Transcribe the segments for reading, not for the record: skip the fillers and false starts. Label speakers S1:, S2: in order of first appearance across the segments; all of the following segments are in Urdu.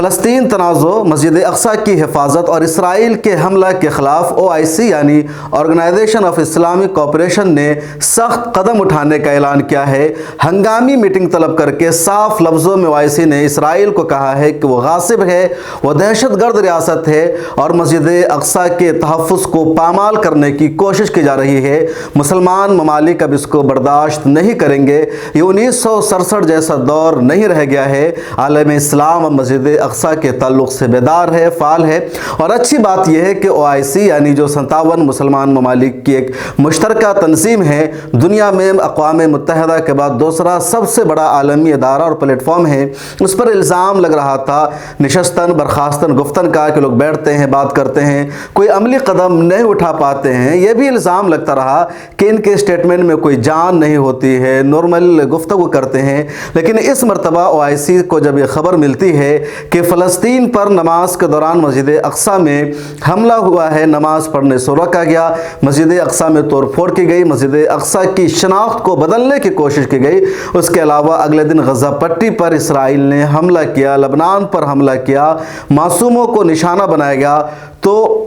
S1: فلسطین تنازع، مسجد اقصی کی حفاظت اور اسرائیل کے حملہ کے خلاف OIC یعنی آرگنائزیشن آف اسلامک کوآپریشن نے سخت قدم اٹھانے کا اعلان کیا ہے۔ ہنگامی میٹنگ طلب کر کے صاف لفظوں میں OIC نے اسرائیل کو کہا ہے کہ وہ غاصب ہے، وہ دہشت گرد ریاست ہے اور مسجد اقصی کے تحفظ کو پامال کرنے کی کوشش کی جا رہی ہے۔ مسلمان ممالک اب اس کو برداشت نہیں کریں گے۔ یہ 1967 جیسا دور نہیں رہ گیا ہے۔ عالم اسلام اب مسجد اقصی کے تعلق سے بیدار ہے، فعال ہے، اور اچھی بات یہ ہے کہ OIC یعنی جو 57 مسلمان ممالک کی ایک مشترکہ تنظیم ہے، دنیا میں اقوام متحدہ کے بعد دوسرا سب سے بڑا عالمی ادارہ اور پلیٹ فارم ہے، اس پر الزام لگ رہا تھا نشستن برخاستن گفتن کا کہ لوگ بیٹھتے ہیں، بات کرتے ہیں، کوئی عملی قدم نہیں اٹھا پاتے ہیں۔ یہ بھی الزام لگتا رہا کہ ان کے اسٹیٹمنٹ میں کوئی جان نہیں ہوتی ہے، نارمل گفتگو کرتے ہیں۔ لیکن اس مرتبہ OIC کو جب یہ خبر ملتی ہے کہ فلسطین پر نماز کے دوران مسجد اقصی میں حملہ ہوا ہے، نماز پڑھنے سے روکا گیا، مسجد اقصی میں توڑ پھوڑ کی گئی، مسجد اقصی کی شناخت کو بدلنے کی کوشش کی گئی، اس کے علاوہ اگلے دن غزہ پٹی پر اسرائیل نے حملہ کیا، لبنان پر حملہ کیا، معصوموں کو نشانہ بنایا گیا، تو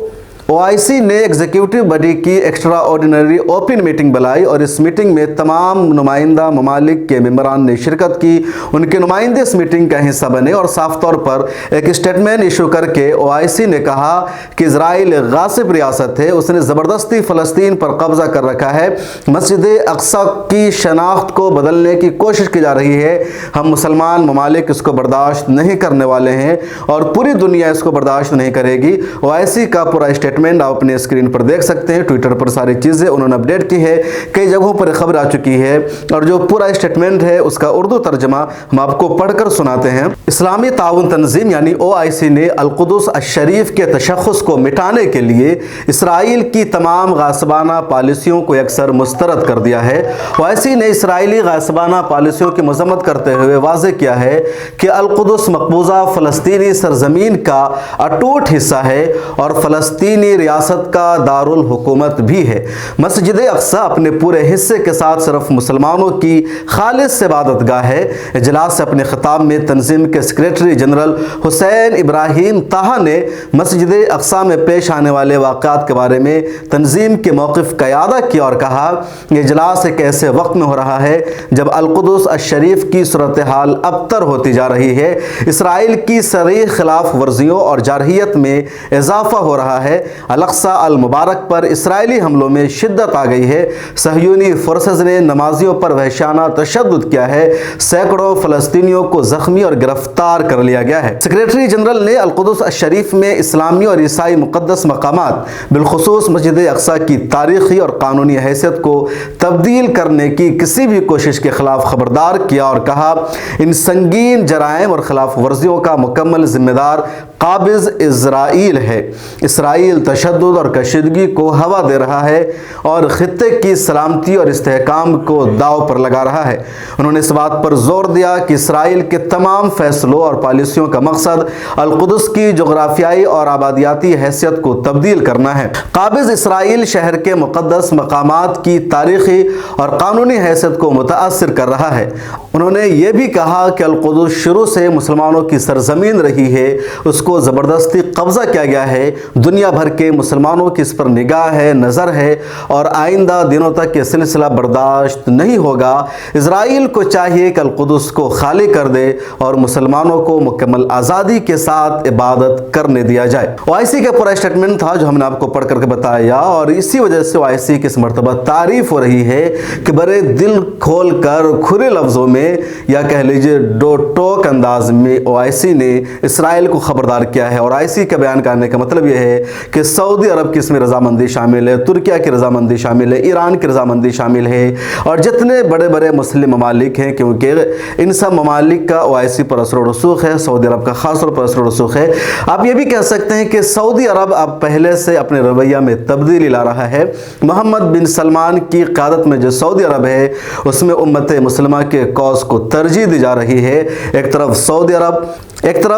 S1: OIC نے ایگزیکٹو باڈی کی ایکسٹرا آرڈینری اوپن میٹنگ بلائی اور اس میٹنگ میں تمام نمائندہ ممالک کے ممبران نے شرکت کی۔ ان کے نمائندے اس میٹنگ کا حصہ بنے اور صاف طور پر ایک اسٹیٹمنٹ ایشو کر کے OIC نے کہا کہ اسرائیل غاصب ریاست ہے، اس نے زبردستی فلسطین پر قبضہ کر رکھا ہے، مسجد اقصی کی شناخت کو بدلنے کی کوشش کی جا رہی ہے، ہم مسلمان ممالک اس کو برداشت نہیں کرنے والے ہیں اور پوری دنیا اس کو برداشت نہیں کرے گی۔ OIC کا پورا اسٹیٹمنٹ آپ اپنے اسکرین پر دیکھ سکتے ہیں، ٹویٹر پر ساری چیزیں انہوں نے اپڈیٹ کی ہے، کئی جگہوں پر خبر آ چکی ہے، اور جو پورا اسٹیٹمنٹ ہے اس کا اردو ترجمہ ہم آپ کو پڑھ کر سناتے ہیں۔ اسلامی تعاون تنظیم یعنی OIC نے القدس الشریف کے تشخص کو مٹانے کے لیے اسرائیل کی تمام غاصبانہ پالیسیوں کو یکسر مسترد کر دیا ہے۔ OIC نے اسرائیلی غاصبانہ پالیسیوں کی مذمت کرتے ہوئے واضح کیا ہے کہ القدس مقبوضہ فلسطینی سرزمین کا اٹوٹ حصہ ہے اور فلسطینی ریاست کا دارالحکومت بھی ہے۔ مسجد اقصی اپنے پورے حصے کے ساتھ صرف مسلمانوں کی خالص عبادت گاہ ہے۔ اجلاس سے اپنے خطاب میں تنظیم کے سیکریٹری جنرل حسین ابراہیم طہا نے مسجد اقصی میں پیش آنے والے واقعات کے بارے میں تنظیم کے موقف کا اعادہ کیا اور کہا یہ اجلاس ایک ایسے وقت میں ہو رہا ہے جب القدس الشریف کی صورتحال ابتر ہوتی جا رہی ہے، اسرائیل کی صریح خلاف ورزیوں اور جارحیت میں اضافہ ہو رہا ہے، الاقصی المبارک پر اسرائیلی حملوں میں شدت آ گئی ہے، صہیونی فورسز نے نمازیوں پر وحشیانہ تشدد کیا ہے، سینکڑوں فلسطینیوں کو زخمی اور گرفتار کر لیا گیا ہے۔ سیکریٹری جنرل نے القدس الشریف میں اسلامی اور عیسائی مقدس مقامات بالخصوص مسجد اقصی کی تاریخی اور قانونی حیثیت کو تبدیل کرنے کی کسی بھی کوشش کے خلاف خبردار کیا اور کہا ان سنگین جرائم اور خلاف ورزیوں کا مکمل ذمہ دار قابض اسرائیل ہے۔ اسرائیل تشدد اور کشیدگی کو ہوا دے رہا ہے اور خطے کی سلامتی اور استحکام کو داؤ پر لگا رہا ہے۔ انہوں نے اس بات پر زور دیا کہ اسرائیل کے تمام فیصلوں اور پالیسیوں کا مقصد القدس کی جغرافیائی اور آبادیاتی حیثیت کو تبدیل کرنا ہے۔ قابض اسرائیل شہر کے مقدس مقامات کی تاریخی اور قانونی حیثیت کو متاثر کر رہا ہے۔ انہوں نے یہ بھی کہا کہ القدس شروع سے مسلمانوں کی سرزمین رہی ہے، اس کو زبردستی قبضہ کیا گیا ہے، دنیا بھر کے مسلمانوں کی اس پر نگاہ ہے، نظر ہے اور آئندہ دنوں تک یہ سلسلہ برداشت نہیں ہوگا۔ اسرائیل کو چاہیے کہ القدس کو خالی کر دے اور مسلمانوں کو مکمل آزادی کے ساتھ عبادت کرنے دیا جائے۔ OIC کا پورا اسٹیٹمنٹ تھا جو ہم نے آپ کو پڑھ کر کے بتایا، اور اسی وجہ سے OIC کی اس مرتبہ تعریف ہو رہی ہے کہ بڑے دل کھول کر کھلے لفظوں میں یا کہہ لیجئے ڈو ٹوک انداز میں OIC نے اسرائیل کو خبردار کیا ہے۔ اور OIC کا بیان کرنے کا مطلب یہ ہے کہ سعودی عرب کی اس میں رضامندی شامل ہے، ترکیہ کی رضامندی شامل ہے، ایران کی رضامندی شامل ہے، اور جتنے بڑے بڑے مسلم ممالک ہیں، کیونکہ ان سب ممالک کا OIC پر اثر و رسوخ ہے، سعودی عرب کا خاص طور پر اثر و رسوخ ہے۔ آپ یہ بھی کہہ سکتے ہیں کہ سعودی عرب اب پہلے سے اپنے رویہ میں تبدیلی لا رہا ہے۔ محمد بن سلمان کی قیادت میں جو سعودی عرب ہے اس میں امت مسلمہ کے کاز کو ترجیح دی جا رہی ہے۔ ایک طرف